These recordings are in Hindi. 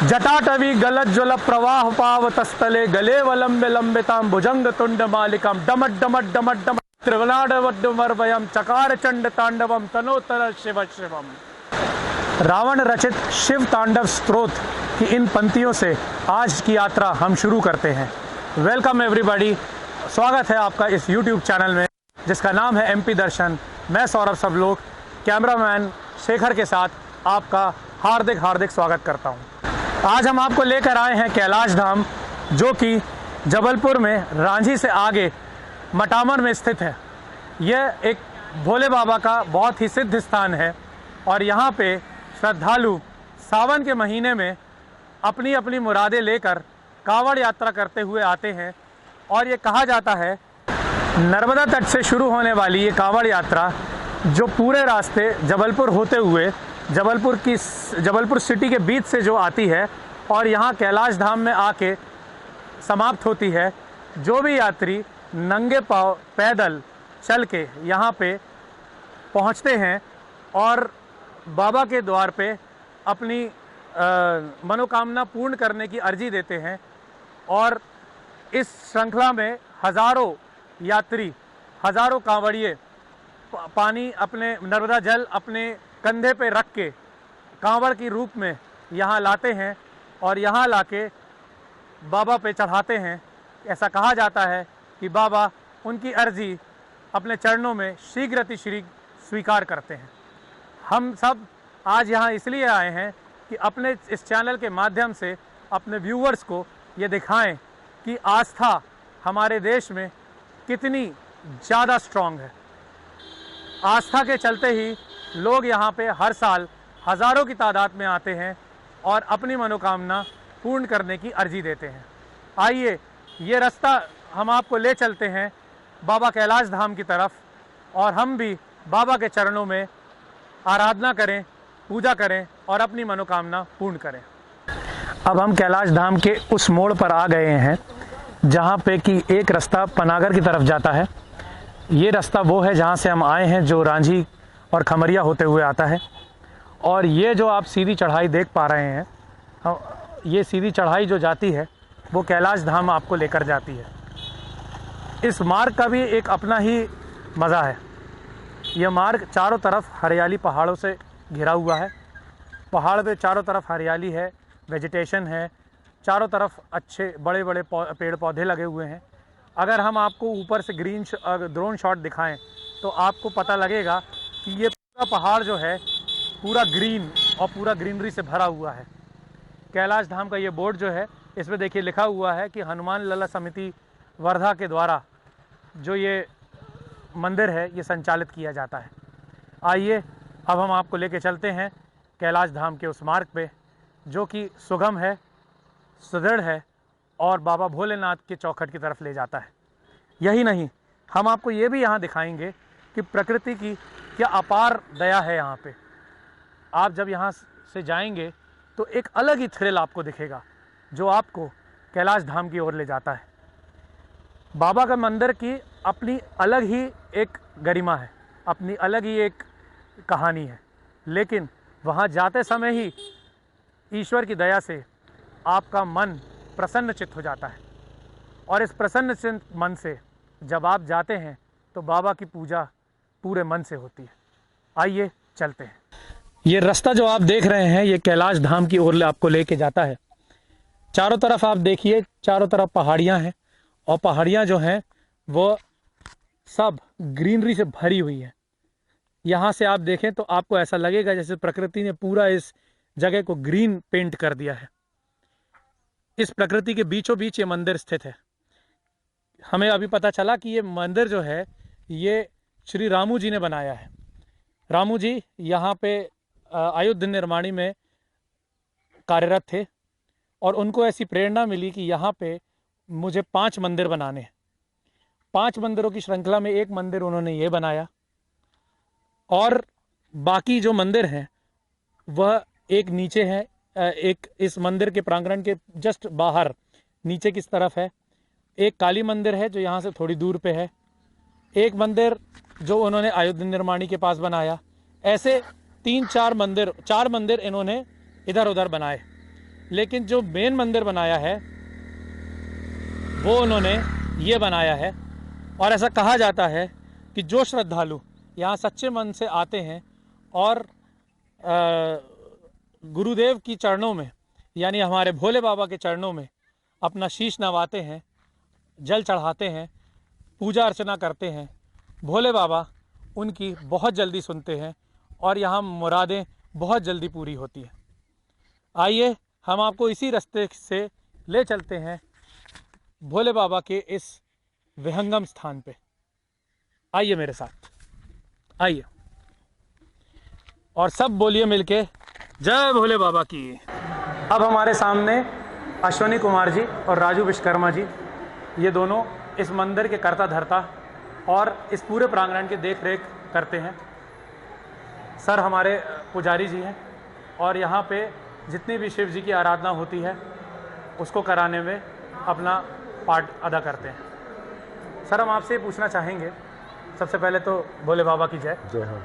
जटाटवी गलज्ज्वल प्रवाह पावतस्थले गले वलंबे लंबितां भुजंग तुंड मालिकां डमट डमट डमट डमट त्रिवनाडवड्डमर्वयं चकार चंड तांडवम तनोतर शिव शिवम। रावण रचित शिव तांडव स्तोत्र की इन पंक्तियों से आज की यात्रा हम शुरू करते हैं। वेलकम एवरीबॉडी, स्वागत है आपका इस यूट्यूब चैनल में जिसका नाम है एमपी दर्शन। मैं सौरभ सबलोक कैमरामैन शेखर के साथ आपका हार्दिक स्वागत करता हूं। आज हम आपको लेकर आए हैं कैलाश धाम, जो कि जबलपुर में रांझी से आगे मटामर में स्थित है। यह एक भोले बाबा का बहुत ही सिद्ध स्थान है और यहाँ पे श्रद्धालु सावन के महीने में अपनी अपनी मुरादें लेकर कांवड़ यात्रा करते हुए आते हैं। और ये कहा जाता है नर्मदा तट से शुरू होने वाली ये कांवड़ यात्रा जो पूरे रास्ते जबलपुर होते हुए जबलपुर सिटी के बीच से जो आती है और यहाँ कैलाश धाम में आके समाप्त होती है। जो भी यात्री नंगे पांव पैदल चल के यहाँ पे पहुँचते हैं और बाबा के द्वार पे अपनी मनोकामना पूर्ण करने की अर्जी देते हैं। और इस श्रृंखला में हज़ारों यात्री, हज़ारों कांवड़िए पानी अपने नर्मदा जल अपने कंधे पे रख के कांवड़ की रूप में यहाँ लाते हैं और यहाँ लाके बाबा पे चढ़ाते हैं। ऐसा कहा जाता है कि बाबा उनकी अर्जी अपने चरणों में शीघ्र अतिशीघ्र स्वीकार करते हैं। हम सब आज यहाँ इसलिए आए हैं कि अपने इस चैनल के माध्यम से अपने व्यूअर्स को ये दिखाएं कि आस्था हमारे देश में कितनी ज़्यादा स्ट्रॉन्ग है। आस्था के चलते ही लोग यहाँ पे हर साल हज़ारों की तादाद में आते हैं और अपनी मनोकामना पूर्ण करने की अर्जी देते हैं। आइए ये रास्ता हम आपको ले चलते हैं बाबा कैलाश धाम की तरफ और हम भी बाबा के चरणों में आराधना करें, पूजा करें और अपनी मनोकामना पूर्ण करें। अब हम कैलाश धाम के उस मोड़ पर आ गए हैं जहाँ पे कि एक रास्ता पनागर की तरफ जाता है। ये रास्ता वो है जहाँ से हम आए हैं, जो रांझी और खमरिया होते हुए आता है। और ये जो आप सीधी चढ़ाई देख पा रहे हैं, ये सीधी चढ़ाई जो जाती है वो कैलाश धाम आपको लेकर जाती है। इस मार्ग का भी एक अपना ही मज़ा है। यह मार्ग चारों तरफ हरियाली पहाड़ों से घिरा हुआ है। पहाड़ पे चारों तरफ हरियाली है, वेजिटेशन है, चारों तरफ अच्छे बड़े बड़े पेड़ पौधे लगे हुए हैं। अगर हम आपको ऊपर से ड्रोन शॉट दिखाएं तो आपको पता लगेगा कि ये पूरा पहाड़ जो है पूरा ग्रीन और पूरा ग्रीनरी से भरा हुआ है। कैलाश धाम का ये बोर्ड जो है, इसमें देखिए लिखा हुआ है कि हनुमान लला समिति वर्धा के द्वारा जो ये मंदिर है ये संचालित किया जाता है। आइए अब हम आपको लेके चलते हैं कैलाश धाम के उस मार्ग पे जो कि सुगम है, सुदृढ़ है और बाबा भोलेनाथ के चौखट की तरफ ले जाता है। यही नहीं, हम आपको ये भी यहाँ दिखाएंगे कि प्रकृति की क्या अपार दया है यहाँ पे। आप जब यहाँ से जाएंगे तो एक अलग ही थ्रिल आपको दिखेगा जो आपको कैलाश धाम की ओर ले जाता है। बाबा का मंदिर की अपनी अलग ही एक गरिमा है, अपनी अलग ही एक कहानी है, लेकिन वहाँ जाते समय ही ईश्वर की दया से आपका मन प्रसन्नचित्त हो जाता है। और इस प्रसन्नचित्त मन से जब आप जाते हैं तो बाबा की पूजा पूरे मन से होती है। आइए चलते हैं। ये रास्ता जो आप देख रहे हैं ये कैलाश धाम की ओर आपको लेके जाता है। चारों तरफ आप देखिए, चारों तरफ पहाड़ियाँ हैं और पहाड़ियाँ जो हैं वो सब ग्रीनरी से भरी हुई है। यहाँ से आप देखें तो आपको ऐसा लगेगा जैसे प्रकृति ने पूरा इस जगह को ग्रीन पेंट कर दिया है। इस प्रकृति के बीचों बीच ये मंदिर स्थित है। हमें अभी पता चला कि ये मंदिर जो है ये श्री रामू जी ने बनाया है। रामू जी यहाँ पे अयोध्या निर्माणी में कार्यरत थे और उनको ऐसी प्रेरणा मिली कि यहाँ पे मुझे 5 मंदिर बनाने हैं। 5 मंदिरों की श्रृंखला में एक मंदिर उन्होंने ये बनाया और बाकी जो मंदिर हैं वह एक नीचे है, एक इस मंदिर के प्रांगण के जस्ट बाहर नीचे किस तरफ है। एक काली मंदिर है जो यहाँ से थोड़ी दूर पे है। एक मंदिर जो उन्होंने अयोध्या निर्माणी के पास बनाया। ऐसे 4 मंदिर इन्होंने इधर उधर बनाए। लेकिन जो मेन मंदिर बनाया है वो उन्होंने ये बनाया है। और ऐसा कहा जाता है कि जो श्रद्धालु यहाँ सच्चे मन से आते हैं और गुरुदेव की चरणों में यानी हमारे भोले बाबा के चरणों में अपना शीश नवाते हैं, जल चढ़ाते हैं, पूजा अर्चना करते हैं, भोले बाबा उनकी बहुत जल्दी सुनते हैं और यहाँ मुरादें बहुत जल्दी पूरी होती हैं। आइए हम आपको इसी रास्ते से ले चलते हैं भोले बाबा के इस विहंगम स्थान पे। आइए मेरे साथ, आइए और सब बोलिए मिलके जय भोले बाबा की। अब हमारे सामने अश्वनी कुमार जी और राजू विश्वकर्मा जी, ये दोनों इस मंदिर के कर्ता धर्ता और इस पूरे प्रांगण की देख रेख करते हैं। सर हमारे पुजारी जी हैं और यहाँ पे जितनी भी शिव जी की आराधना होती है उसको कराने में अपना पार्ट अदा करते हैं। सर हम आपसे पूछना चाहेंगे, सबसे पहले तो भोले बाबा की जय। जय हो।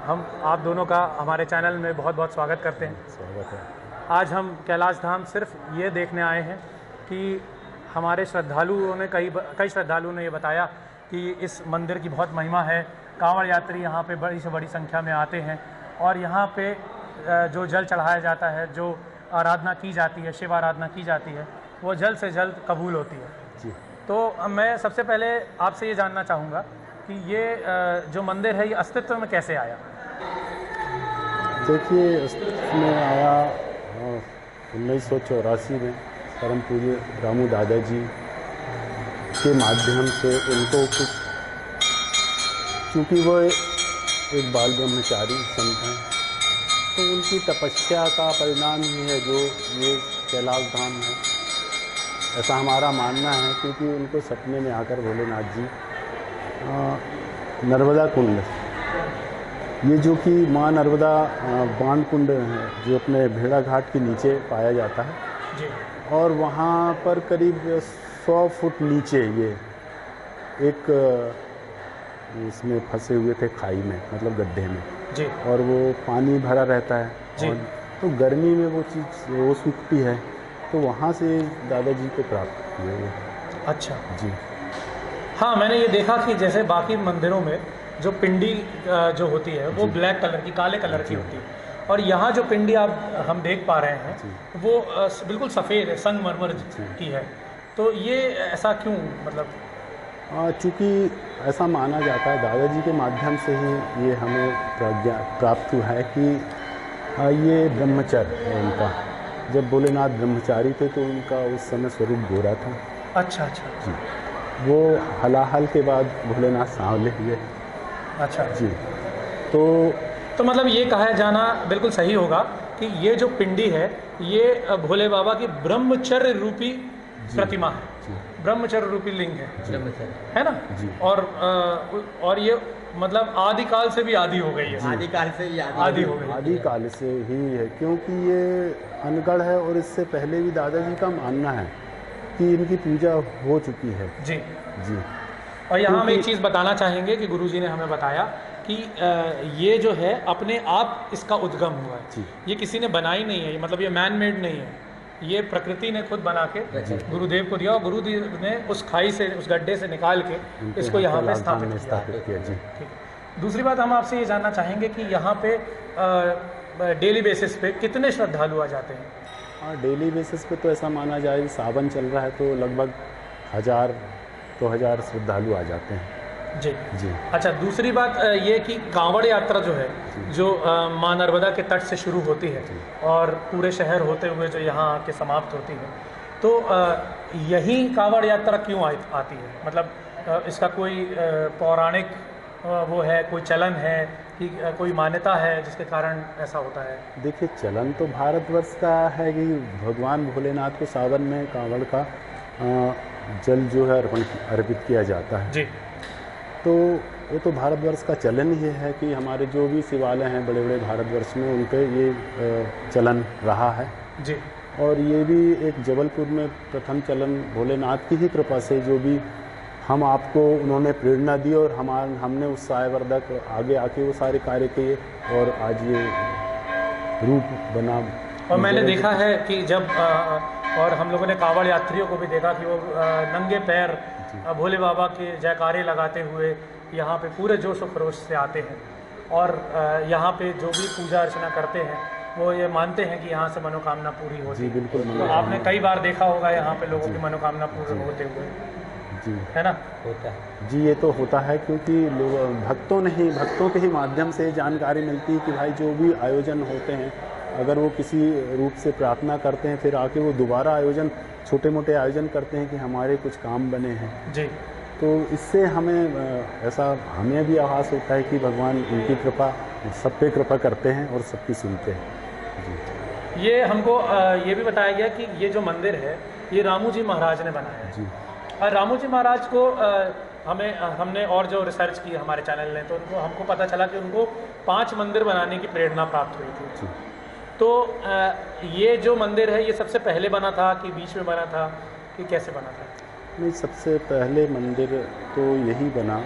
हम आप दोनों का हमारे चैनल में बहुत बहुत स्वागत करते हैं। स्वागत है। आज हम कैलाश धाम सिर्फ ये देखने आए हैं कि हमारे श्रद्धालुओं ने कई श्रद्धालुओं ने ये बताया कि इस मंदिर की बहुत महिमा है। कांवड़ यात्री यहाँ पे बड़ी से बड़ी संख्या में आते हैं और यहाँ पे जो जल चढ़ाया जाता है, जो आराधना की जाती है, शिव आराधना की जाती है, वो जल्द से जल्द कबूल होती है जी। तो मैं सबसे पहले आपसे ये जानना चाहूँगा कि ये जो मंदिर है ये अस्तित्व में कैसे आया? देखिए, अस्तित्व में आया 1984 में परम पूज्य रामू दादाजी के माध्यम से। उनको कुछ, चूँकि वो एक बाल ब्रह्मचारी संत हैं, तो उनकी तपस्या का परिणाम ही है जो ये कैलाश धाम है, ऐसा हमारा मानना है। क्योंकि उनको सपने में आकर भोलेनाथ जी नर्मदा कुंड, ये जो कि माँ नर्मदा बांध कुंड है जो अपने भेड़ा घाट के नीचे पाया जाता है जी। और वहाँ पर करीब 100 फुट नीचे ये एक इसमें फंसे हुए थे, खाई में, मतलब गड्ढे में जी। और वो पानी भरा रहता है जी। और तो गर्मी में वो चीज़ वो सूखती है, तो वहाँ से दादाजी को प्राप्त हुए ये। अच्छा जी। हाँ, मैंने ये देखा कि जैसे बाकी मंदिरों में जो पिंडी जो होती है वो ब्लैक कलर की, काले कलर की होती है, और यहाँ जो पिंडी हम देख पा रहे हैं वो बिल्कुल सफ़ेद है, संगमरमर की है। तो ये ऐसा क्यों, मतलब? चूँकि ऐसा माना जाता है, दादाजी के माध्यम से ही ये हमें प्रज्ञा प्राप्त हुआ है कि ये ब्रह्मचर्य है उनका। जब भोलेनाथ ब्रह्मचारी थे तो उनका उस समय स्वरूप गोरा था। अच्छा अच्छा जी। वो हलाहल के बाद भोलेनाथ सांवले हुए। अच्छा जी। तो मतलब ये कहा जाना बिल्कुल सही होगा कि ये जो पिंडी है ये भोले बाबा की ब्रह्मचर्य रूपी प्रतिमा है, ब्रह्मचर्य रूपी लिंग है ना जी। और ये मतलब आदिकाल से भी आदि हो गई है। आदिकाल से भी आदि हो गई, आदिकाल से ही है, क्योंकि ये अनगढ़ है और इससे पहले भी दादाजी का मानना है कि इनकी पूजा हो चुकी है। जी जी। और यहाँ हम एक चीज़ बताना चाहेंगे कि गुरुजी ने हमें बताया कि ये जो है अपने आप इसका उद्गम हुआ है। ये किसी ने बनाई नहीं है, मतलब ये मैन मेड नहीं है, ये प्रकृति ने खुद बना के गुरुदेव को दिया और गुरुदेव ने उस खाई से, उस गड्ढे से निकाल के इसको यहाँ पे स्थापित किया। जी। ठीक। दूसरी बात हम आपसे ये जानना चाहेंगे कि यहाँ पे डेली बेसिस पे कितने श्रद्धालु आ जाते हैं? हाँ, डेली बेसिस पे तो ऐसा माना जाए, सावन चल रहा है तो लगभग 1000-2000 श्रद्धालु आ जाते हैं। जी जी। अच्छा, दूसरी बात ये कि कांवड़ यात्रा जो है, जो माँ नर्मदा के तट से शुरू होती है और पूरे शहर होते हुए जो यहाँ आके समाप्त होती है, तो यही कांवड़ यात्रा क्यों आती है? मतलब इसका कोई पौराणिक वो है, कोई चलन है कि कोई मान्यता है जिसके कारण ऐसा होता है? देखिए, चलन तो भारतवर्ष का है कि भगवान भोलेनाथ को सावन में कांवड़ का जल जो है अर्पित किया जाता है। जी। तो वो तो भारतवर्ष का चलन ही है कि हमारे जो भी शिवालय हैं बड़े बड़े भारतवर्ष में, उनके ये चलन रहा है। जी। और ये भी एक जबलपुर में प्रथम चलन भोलेनाथ की ही कृपा से, जो भी हम आपको उन्होंने प्रेरणा दी और हमने उस सायवर्धक आगे आके वो सारे कार्य किए और आज ये रूप बना और मैंने देखा है कि जब और हम लोगों ने कांवड़ यात्रियों को भी देखा कि वो नंगे पैर भोले बाबा के जयकारे लगाते हुए यहाँ पे पूरे जोश और खरोश से आते हैं और यहाँ पे जो भी पूजा अर्चना करते हैं वो ये मानते हैं कि यहाँ से मनोकामना पूरी होती है। बिल्कुल। तो आपने कई बार देखा होगा यहाँ पे लोगों की मनोकामना पूरी होते हुए, जी है ना? होता है जी, ये तो होता है क्योंकि लोग भक्तों के ही माध्यम से जानकारी मिलती है कि भाई जो भी आयोजन होते हैं अगर वो किसी रूप से प्रार्थना करते हैं फिर आके वो दोबारा आयोजन छोटे मोटे आयोजन करते हैं कि हमारे कुछ काम बने हैं जी। तो इससे हमें भी आभास होता है कि भगवान उनकी कृपा सब पे कृपा करते हैं और सबकी सुनते हैं। जी ये हमको ये भी बताया गया कि ये जो मंदिर है ये रामू जी महाराज ने बनाया है। जी और रामू जी महाराज को हमने और जो रिसर्च की हमारे चैनल ने तो हमको पता चला कि उनको 5 मंदिर बनाने की प्रेरणा प्राप्त हुई थी। जी। तो ये जो मंदिर है ये सबसे पहले बना था कि बीच में बना था कि कैसे बना था? नहीं, सबसे पहले मंदिर तो यही बना।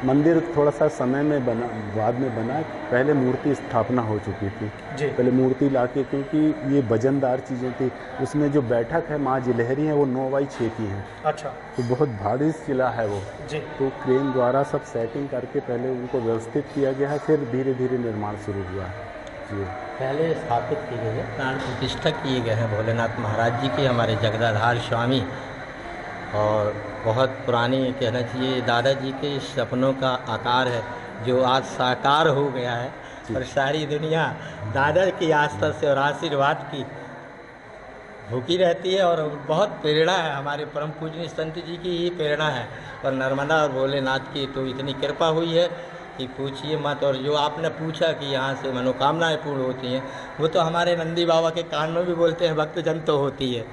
मंदिर थोड़ा सा समय में बना, बाद में बना। पहले मूर्ति स्थापना हो चुकी थी जी। पहले मूर्ति लाके, क्योंकि ये वजनदार चीज़ें थी। उसमें जो बैठक है माँ जिलहरी है वो 9x6 की है। अच्छा। तो बहुत भारी किला है वो जी। तो क्रेन द्वारा सब सेटिंग करके पहले उनको व्यवस्थित किया गया है, फिर धीरे धीरे निर्माण शुरू हुआ है। जी। पहले स्थापित किए गए प्राण प्रतिष्ठा किए गए हैं भोलेनाथ महाराज जी के, हमारे जगदाधार स्वामी, और बहुत पुरानी कहना चाहिए दादाजी के सपनों का आकार है जो आज साकार हो गया है और सारी दुनिया दादा की आस्था से और आशीर्वाद की भूखी रहती है और बहुत प्रेरणा है। हमारे परम पूजनीय संत जी की ही प्रेरणा है और नर्मदा और भोलेनाथ की तो इतनी कृपा हुई है कि पूछिए मत। और जो आपने पूछा कि यहाँ से मनोकामनाएं पूर्ण होती हैं, वो तो हमारे नंदी बाबा के कान में भी बोलते हैं भक्तजन तो होती है।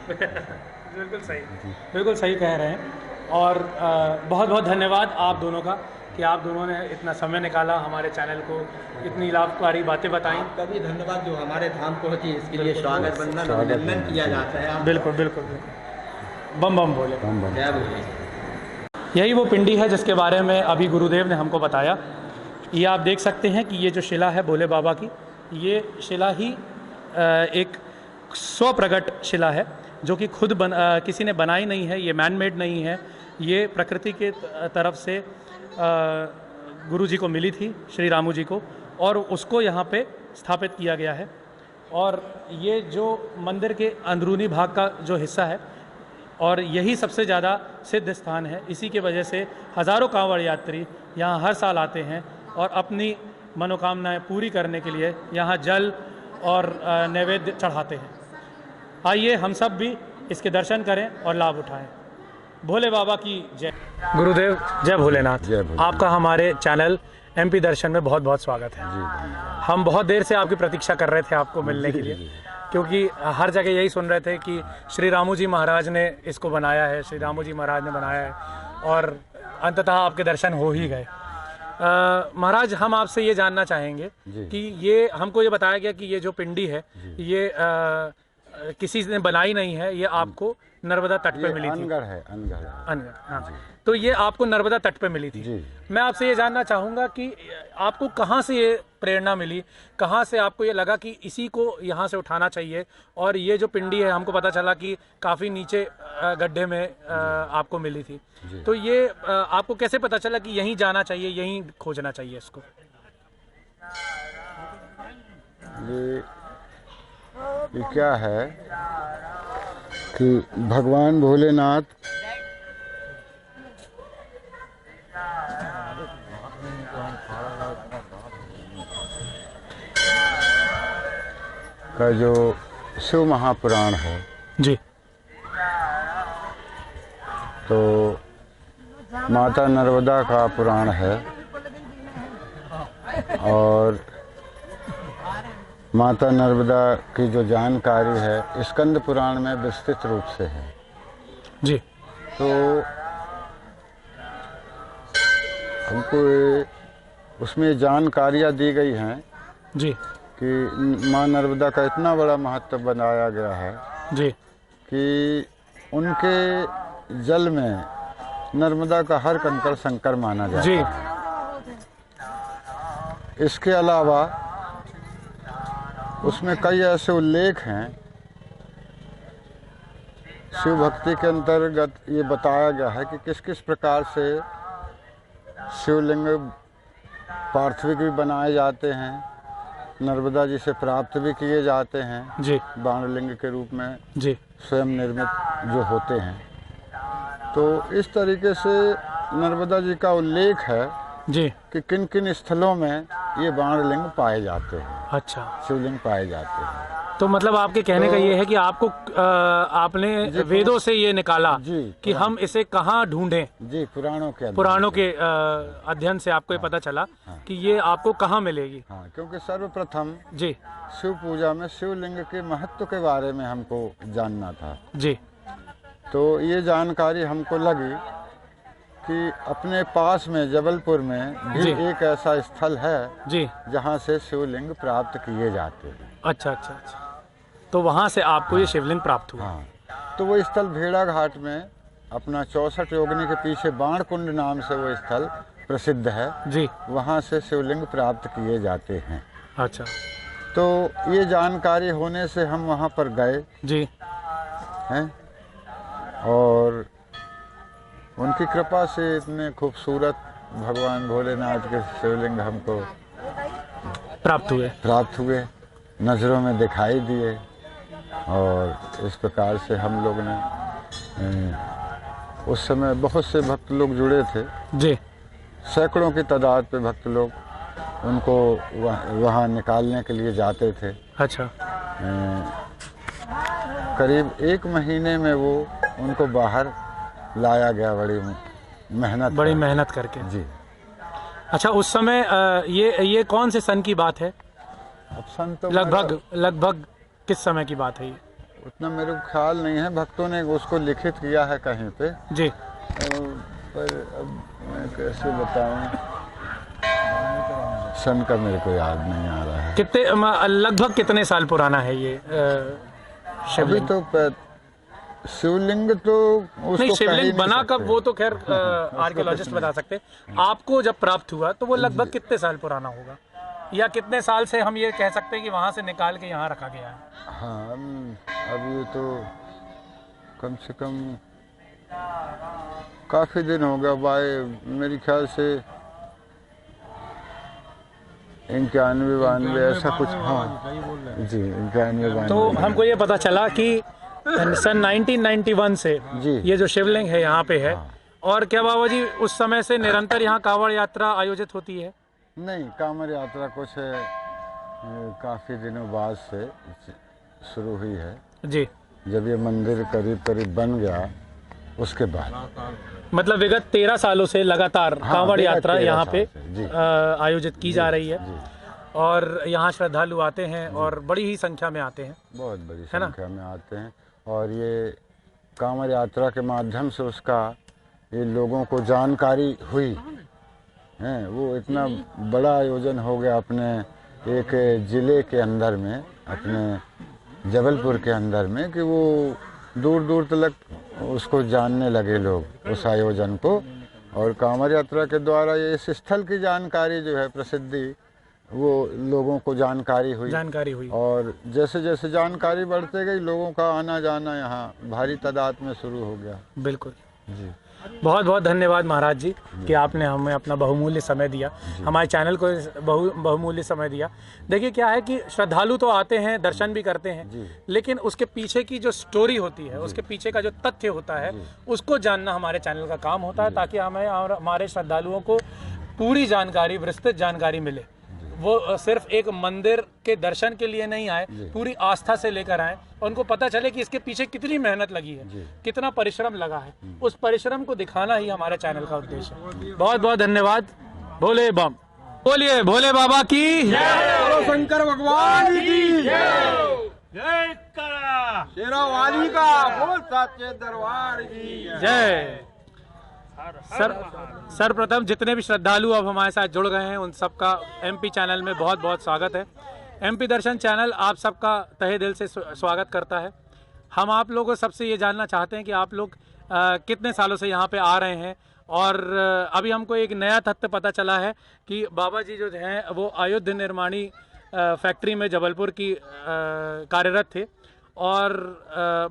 बिल्कुल सही कह रहे हैं। और बहुत बहुत धन्यवाद आप दोनों का कि आप दोनों ने इतना समय निकाला हमारे चैनल को इतनी लाभकारी बातें बताई। आपका भी धन्यवाद जो हमारे धाम पहुँची, इसके लिए स्वागत वंदन अभिनंदन किया जाता है। बिल्कुल बिल्कुल बिल्कुल। बम बम बोले। जय भोले। यही वो पिंडी है जिसके बारे में अभी गुरुदेव ने हमको बताया। ये आप देख सकते हैं कि ये जो शिला है भोले बाबा की, ये शिला ही एक स्वप्रगट शिला है जो कि खुद किसी ने बनाई नहीं है। ये मैन मेड नहीं है, ये प्रकृति के तरफ से गुरु जी को मिली थी, श्री रामू जी को, और उसको यहाँ पे स्थापित किया गया है। और ये जो मंदिर के अंदरूनी भाग का जो हिस्सा है और यही सबसे ज़्यादा सिद्ध स्थान है। इसी की वजह से हज़ारों कांवड़ यात्री यहाँ हर साल आते हैं और अपनी मनोकामनाएं पूरी करने के लिए यहाँ जल और नैवेद्य चढ़ाते हैं। आइए हम सब भी इसके दर्शन करें और लाभ उठाएं। भोले बाबा की जय। गुरुदेव जय भोलेनाथ। जय भोलेनाथ। आपका हमारे चैनल MP दर्शन में बहुत बहुत स्वागत है। हम बहुत देर से आपकी प्रतीक्षा कर रहे थे आपको मिलने के लिए, क्योंकि हर जगह यही सुन रहे थे कि श्री रामू जी महाराज ने इसको बनाया है, श्री रामू जी महाराज ने बनाया है, और अंततः आपके दर्शन हो ही गए। महाराज, हम आपसे ये जानना चाहेंगे कि ये हमको ये बताया गया कि ये जो पिंडी है ये किसी ने बनाई नहीं है, ये आपको नर्मदा तट पे मिली थी। अनगढ़, हाँ। तो ये आपको नर्मदा तट पे मिली थी। मैं आपसे ये जानना चाहूँगा कि आपको कहाँ से ये प्रेरणा मिली, कहाँ से आपको ये लगा कि इसी को यहाँ से उठाना चाहिए, और ये जो पिंडी है हमको पता चला कि काफ़ी नीचे गड्ढे में आपको मिली थी, तो ये आपको कैसे पता चला कि यहीं जाना चाहिए, यहीं खोजना चाहिए इसको? ये क्या है कि भगवान भोलेनाथ का जो शिव महापुराण है जी, तो माता नर्मदा का पुराण है और माता नर्मदा की जो जानकारी है स्कंद पुराण में विस्तृत रूप से है जी। तो हमको उसमें जानकारियाँ दी गई हैं जी कि माँ नर्मदा का इतना बड़ा महत्व बनाया गया है जी कि उनके जल में नर्मदा का हर कंकड़ संकर माना जाता जी। है। इसके अलावा उसमें कई ऐसे उल्लेख हैं। शिव भक्ति के अंतर्गत ये बताया गया है कि किस किस प्रकार से शिवलिंग पार्थिव भी बनाए जाते हैं, नर्मदा जी से प्राप्त भी किए जाते हैं जी बाणलिंग के रूप में जी स्वयं निर्मित जो होते हैं। तो इस तरीके से नर्मदा जी का उल्लेख है जी। कि किन किन स्थलों में ये बाणलिंग पाए जाते हैं, अच्छा, शिवलिंग पाए जाते हैं। तो मतलब आपके कहने का ये है कि आपको आपने वेदों से ये निकाला जी, कि हम इसे कहाँ ढूंढें। जी, पुराणों के अंदर पुराणों के अध्ययन से आपको ये पता चला कि ये आपको कहाँ मिलेगी। हाँ, क्योंकि सर्वप्रथम जी शिव पूजा में शिवलिंग के महत्व के बारे में हमको जानना था। जी तो ये जानकारी हमको लगी कि अपने पास में जबलपुर में भी जी। एक ऐसा स्थल है जी। जहाँ से शिवलिंग प्राप्त किए जाते हैं। अच्छा अच्छा अच्छा, तो वहाँ से आपको ये शिवलिंग प्राप्त हुआ। हाँ, तो वो स्थल भेड़ा घाट में अपना 64 योगिनी के पीछे बाण कुंड नाम से वो स्थल प्रसिद्ध है। जी। वहाँ से शिवलिंग प्राप्त किए जाते हैं। अच्छा। तो ये जानकारी होने से हम वहाँ पर गए जी। हैं, और उनकी कृपा से इतने खूबसूरत भगवान भोलेनाथ के शिवलिंग हमको प्राप्त हुए, नज़रों में दिखाई दिए। और इस प्रकार से हम लोग ने उस समय बहुत से भक्त लोग जुड़े थे जी। सैकड़ों की तादाद पे भक्त लोग उनको वहाँ निकालने के लिए जाते थे। अच्छा। करीब 1 महीने में वो उनको बाहर लाया गया, बड़ी मेहनत करके। जी। अच्छा, उस समय ये कौन से सन की बात है? अब सन तो लगभग किस समय की बात है ये? उतना मेरे को ख्याल नहीं है, भक्तों ने उसको लिखित किया है कहीं पे जी। पर अब मैं कैसे बताऊं, सन का मेरे को याद नहीं आ रहा है। लगभग कितने साल पुराना है ये अभी तो शिवलिंग तो नहीं, शिवलिंग बना कब वो तो खैर आर्कियोलॉजिस्ट बता सकते हैं। आपको जब प्राप्त हुआ तो वो लगभग कितने साल पुराना होगा, या कितने साल से हम ये कह सकते हैं कि वहाँ से निकाल के यहाँ रखा गया है? हाँ, अब ये तो कम से कम काफ़ी दिन हो गया, मेरे ख्याल से 91-92 ऐसा कुछ। हाँ जी, 91-92। तो हमको ये पता चला कि सन 1991 से जी ये जो शिवलिंग है यहाँ पे है। हाँ। और क्या बाबा जी उस समय से निरंतर यहाँ कांवड़ यात्रा आयोजित होती है? नहीं, कांवड़ यात्रा कुछ काफ़ी दिनों बाद से शुरू हुई है जी। जब ये मंदिर करीब करीब बन गया उसके बाद। मतलब विगत 13 सालों से लगातार हाँ, कांवड़ यात्रा यहाँ पे जी। आयोजित की जा रही है। जी। और यहाँ श्रद्धालु आते हैं और बड़ी ही संख्या में आते हैं, बहुत बड़ी संख्या में आते हैं। और ये कांवड़ यात्रा के माध्यम से उसका ये लोगों को जानकारी हुई है। वो इतना बड़ा आयोजन हो गया अपने एक ज़िले के अंदर में, अपने जबलपुर के अंदर में, कि वो दूर दूर तक उसको जानने लगे लोग उस आयोजन को। और कांवड़ यात्रा के द्वारा ये इस स्थल की जानकारी जो है, प्रसिद्धि, वो लोगों को जानकारी हुई। और जैसे जैसे जानकारी बढ़ते गई, लोगों का आना जाना यहाँ भारी तादाद में शुरू हो गया। बिल्कुल जी। बहुत बहुत धन्यवाद महाराज जी कि आपने हमें अपना बहुमूल्य समय दिया, हमारे चैनल को बहुमूल्य समय दिया। देखिए क्या है कि श्रद्धालु तो आते हैं, दर्शन भी करते हैं, लेकिन उसके पीछे की जो स्टोरी होती है, उसके पीछे का जो तथ्य होता है, उसको जानना हमारे चैनल का काम होता है, ताकि हमें और हमारे श्रद्धालुओं को पूरी जानकारी, विस्तृत जानकारी मिले। वो सिर्फ एक मंदिर के दर्शन के लिए नहीं आए, पूरी आस्था से लेकर आए, और उनको पता चले कि इसके पीछे कितनी मेहनत लगी है, कितना परिश्रम लगा है। उस परिश्रम को दिखाना ही हमारे चैनल का उद्देश्य है। बहुत बहुत धन्यवाद। भोले बम, बोलिए भोले बाबा की जय, शंकर भगवान की जय, शेरावाली का बोल साचे दरबार की जय। सर्वप्रथम जितने भी श्रद्धालु अब हमारे साथ जुड़ गए हैं, उन सबका एमपी चैनल में बहुत बहुत स्वागत है। एमपी दर्शन चैनल आप सबका तहे दिल से स्वागत करता है। हम आप लोगों सबसे ये जानना चाहते हैं कि आप लोग कितने सालों से यहाँ पे आ रहे हैं। और अभी हमको एक नया तथ्य पता चला है कि बाबा जी जो हैं वो अयोध्या निर्माणी फैक्ट्री में जबलपुर की कार्यरत थे और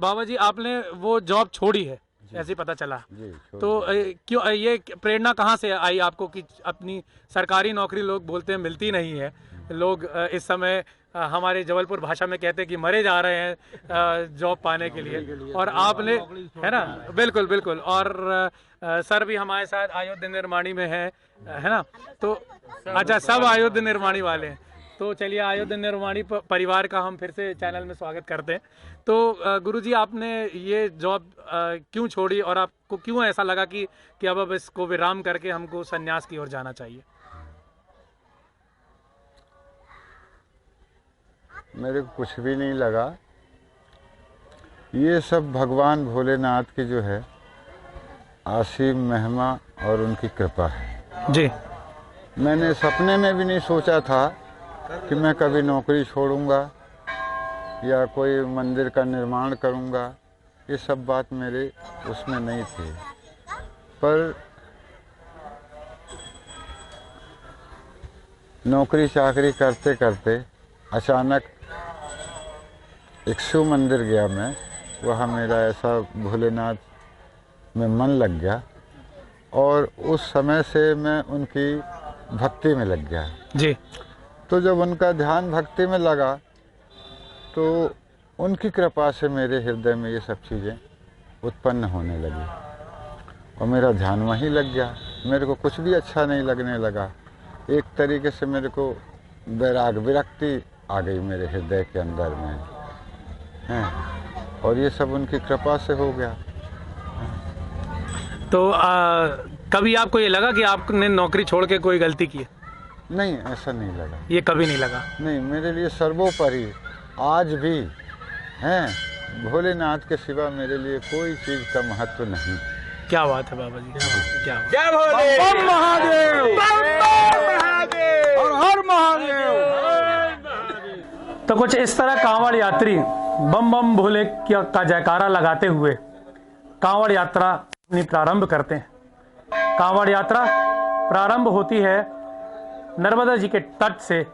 बाबा जी आपने वो जॉब छोड़ी है ऐसे ही पता चला। जी, तो क्यों ये प्रेरणा कहाँ से आई आपको कि अपनी सरकारी नौकरी, लोग बोलते हैं मिलती नहीं है, लोग इस समय हमारे जबलपुर भाषा में कहते हैं कि मरे जा रहे हैं जॉब पाने के लिए, और आपने, है ना, बिल्कुल बिल्कुल, और सर भी हमारे साथ अयोध्या निर्माणी में है ना, तो अच्छा सब अयोध्या निर्माणी वाले हैं। तो चलिए अयोध्या निर्माणी परिवार का हम फिर से चैनल में स्वागत करते हैं। तो गुरुजी आपने ये जॉब क्यों छोड़ी और आपको क्यों ऐसा लगा कि अब इसको विराम करके हमको संन्यास की ओर जाना चाहिए? मेरे को कुछ भी नहीं लगा, ये सब भगवान भोलेनाथ की जो है असीम महिमा और उनकी कृपा है जी। मैंने सपने में भी नहीं सोचा था कि मैं कभी नौकरी छोड़ूंगा या कोई मंदिर का निर्माण करूंगा, ये सब बात मेरे उसमें नहीं थी। पर नौकरी चाकरी करते करते अचानक एक शिव मंदिर गया मैं, वहाँ मेरा ऐसा भोलेनाथ में मन लग गया और उस समय से मैं उनकी भक्ति में लग गया जी। तो जब उनका ध्यान भक्ति में लगा तो उनकी कृपा से मेरे हृदय में ये सब चीज़ें उत्पन्न होने लगी और मेरा ध्यान वहीं लग गया। मेरे को कुछ भी अच्छा नहीं लगने लगा, एक तरीके से मेरे को विरक्ति आ गई मेरे हृदय के अंदर में हैं, और ये सब उनकी कृपा से हो गया। तो कभी आपको ये लगा कि आपने नौकरी छोड़ के कोई गलती की है? नहीं, ऐसा नहीं लगा, ये कभी नहीं लगा? नहीं, मेरे लिए सर्वोपरि आज भी हैं भोलेनाथ के सिवा मेरे लिए कोई चीज़ का महत्व नहीं। क्या बात है बाबा जी, क्या बात। जय भोले, बम महादेव, बम महादेव, हर हर महादेव। तो कुछ इस तरह कांवड़ यात्री बम बम भोले का जयकारा लगाते हुए कांवड़ यात्रा अपनी प्रारंभ करते हैं। कांवड़ यात्रा प्रारंभ होती है नर्मदा जी के तट से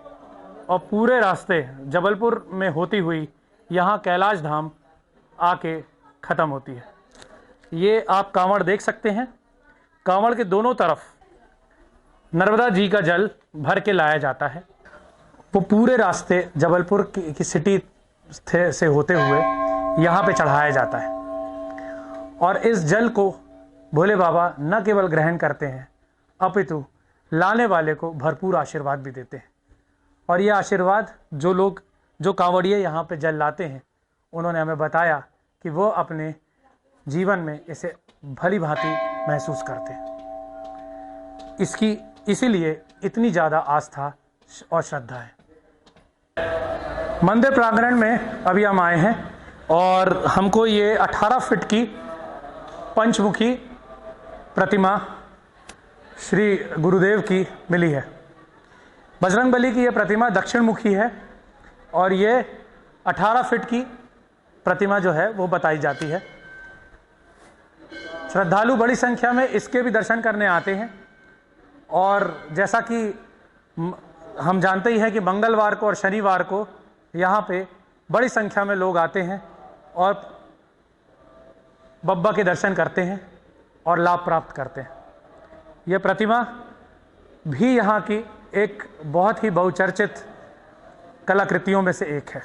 और पूरे रास्ते जबलपुर में होती हुई यहाँ कैलाश धाम आके ख़त्म होती है। ये आप कांवड़ देख सकते हैं। कांवड़ के दोनों तरफ नर्मदा जी का जल भर के लाया जाता है। वो पूरे रास्ते जबलपुर की सिटी से होते हुए यहाँ पे चढ़ाया जाता है और इस जल को भोले बाबा न केवल ग्रहण करते हैं अपितु लाने वाले को भरपूर आशीर्वाद भी देते हैं। और ये आशीर्वाद जो कांवड़िए यहाँ पे जल लाते हैं, उन्होंने हमें बताया कि वो अपने जीवन में इसे भली भांति महसूस करते हैं। इसीलिए इतनी ज़्यादा आस्था और श्रद्धा है। मंदिर प्रांगण में अभी हम आए हैं और हमको ये 18 फीट की पंचमुखी प्रतिमा श्री गुरुदेव की मिली है। बजरंगबली की यह प्रतिमा दक्षिण मुखी है और ये 18 फीट की प्रतिमा जो है वो बताई जाती है। श्रद्धालु बड़ी संख्या में इसके भी दर्शन करने आते हैं और जैसा कि हम जानते ही हैं कि मंगलवार को और शनिवार को यहाँ पे बड़ी संख्या में लोग आते हैं और बब्बा के दर्शन करते हैं और लाभ प्राप्त करते हैं। यह प्रतिमा भी यहाँ की एक बहुत ही बहुचर्चित कलाकृतियों में से एक है।